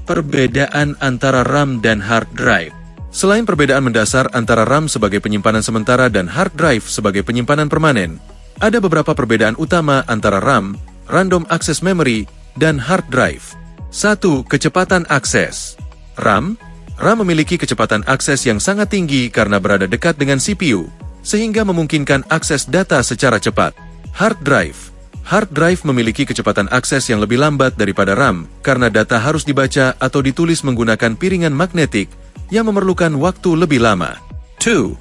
Perbedaan antara RAM dan hard drive. Selain perbedaan mendasar antara RAM sebagai penyimpanan sementara dan hard drive sebagai penyimpanan permanen, ada beberapa perbedaan utama antara RAM, Random Access Memory, dan hard drive. 1. Kecepatan akses. RAM memiliki kecepatan akses yang sangat tinggi karena berada dekat dengan CPU, sehingga memungkinkan akses data secara cepat. Hard drive memiliki kecepatan akses yang lebih lambat daripada RAM karena data harus dibaca atau ditulis menggunakan piringan magnetik yang memerlukan waktu lebih lama. 2.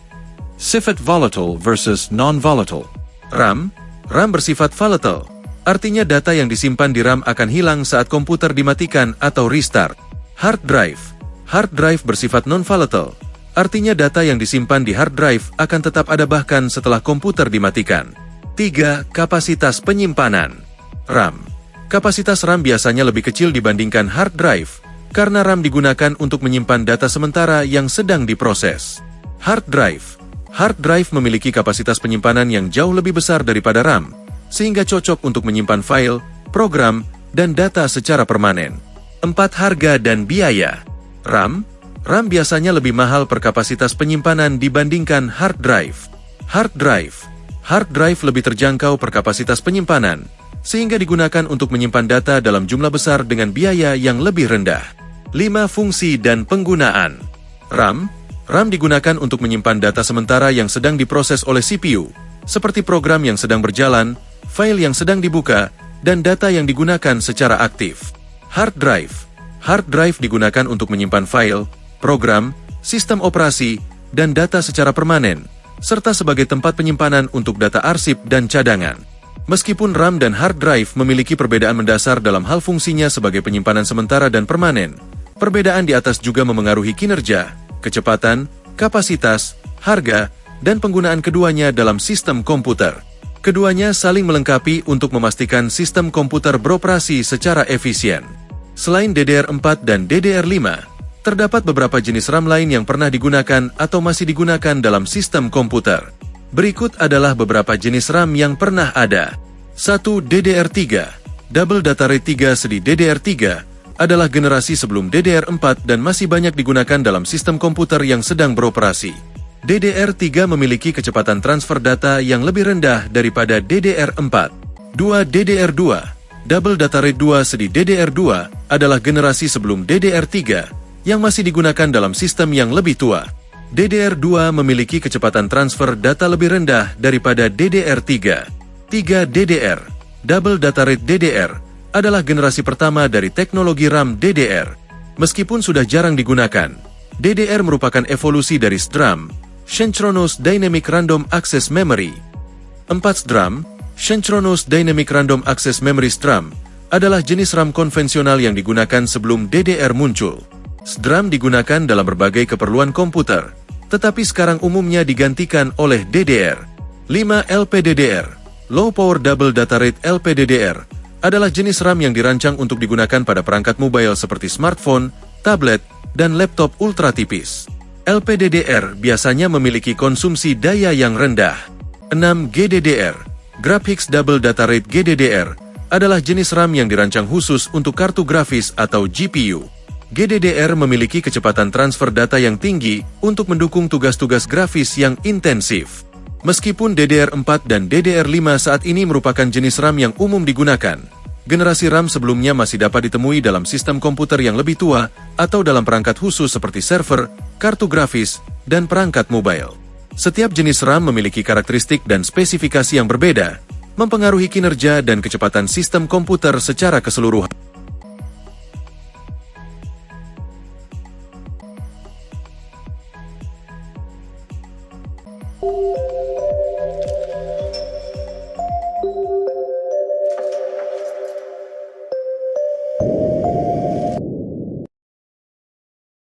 Sifat volatile versus non-volatile. RAM bersifat volatile, artinya data yang disimpan di RAM akan hilang saat komputer dimatikan atau restart. Hard drive bersifat non-volatile, artinya data yang disimpan di hard drive akan tetap ada bahkan setelah komputer dimatikan. 3. Kapasitas penyimpanan. Kapasitas RAM biasanya lebih kecil dibandingkan hard drive, karena RAM digunakan untuk menyimpan data sementara yang sedang diproses. Hard drive memiliki kapasitas penyimpanan yang jauh lebih besar daripada RAM, sehingga cocok untuk menyimpan file, program, dan data secara permanen. 4. Harga dan biaya. RAM biasanya lebih mahal per kapasitas penyimpanan dibandingkan hard drive. Hard drive lebih terjangkau per kapasitas penyimpanan, sehingga digunakan untuk menyimpan data dalam jumlah besar dengan biaya yang lebih rendah. 5. Fungsi dan penggunaan. RAM digunakan untuk menyimpan data sementara yang sedang diproses oleh CPU, seperti program yang sedang berjalan, file yang sedang dibuka, dan data yang digunakan secara aktif. Hard drive digunakan untuk menyimpan file, program, sistem operasi, dan data secara permanen, serta sebagai tempat penyimpanan untuk data arsip dan cadangan. Meskipun RAM dan hard drive memiliki perbedaan mendasar dalam hal fungsinya sebagai penyimpanan sementara dan permanen, perbedaan di atas juga memengaruhi kinerja, kecepatan, kapasitas, harga, dan penggunaan keduanya dalam sistem komputer. Keduanya saling melengkapi untuk memastikan sistem komputer beroperasi secara efisien. Selain DDR4 dan DDR5, terdapat beberapa jenis RAM lain yang pernah digunakan atau masih digunakan dalam sistem komputer. Berikut adalah beberapa jenis RAM yang pernah ada. 1. DDR3. Double Data Rate 3 sedi DDR3 adalah generasi sebelum DDR4 dan masih banyak digunakan dalam sistem komputer yang sedang beroperasi. DDR3 memiliki kecepatan transfer data yang lebih rendah daripada DDR4. 2. DDR2. Double Data Rate 2 sedi DDR2 adalah generasi sebelum DDR3 yang masih digunakan dalam sistem yang lebih tua. DDR2 memiliki kecepatan transfer data lebih rendah daripada DDR3. 3. DDR. Double Data Rate DDR adalah generasi pertama dari teknologi RAM DDR. Meskipun sudah jarang digunakan, DDR merupakan evolusi dari SDRAM, Synchronous Dynamic Random Access Memory. 4. SDRAM, Synchronous Dynamic Random Access Memory SDRAM adalah jenis RAM konvensional yang digunakan sebelum DDR muncul. SDRAM digunakan dalam berbagai keperluan komputer, tetapi sekarang umumnya digantikan oleh DDR. 5. LPDDR. Low Power Double Data Rate LPDDR adalah jenis RAM yang dirancang untuk digunakan pada perangkat mobile seperti smartphone, tablet, dan laptop ultra tipis. LPDDR biasanya memiliki konsumsi daya yang rendah. 6. GDDR. Graphics Double Data Rate GDDR adalah jenis RAM yang dirancang khusus untuk kartu grafis atau GPU. GDDR memiliki kecepatan transfer data yang tinggi untuk mendukung tugas-tugas grafis yang intensif. Meskipun DDR4 dan DDR5 saat ini merupakan jenis RAM yang umum digunakan, generasi RAM sebelumnya masih dapat ditemui dalam sistem komputer yang lebih tua atau dalam perangkat khusus seperti server, kartu grafis, dan perangkat mobile. Setiap jenis RAM memiliki karakteristik dan spesifikasi yang berbeda, mempengaruhi kinerja dan kecepatan sistem komputer secara keseluruhan.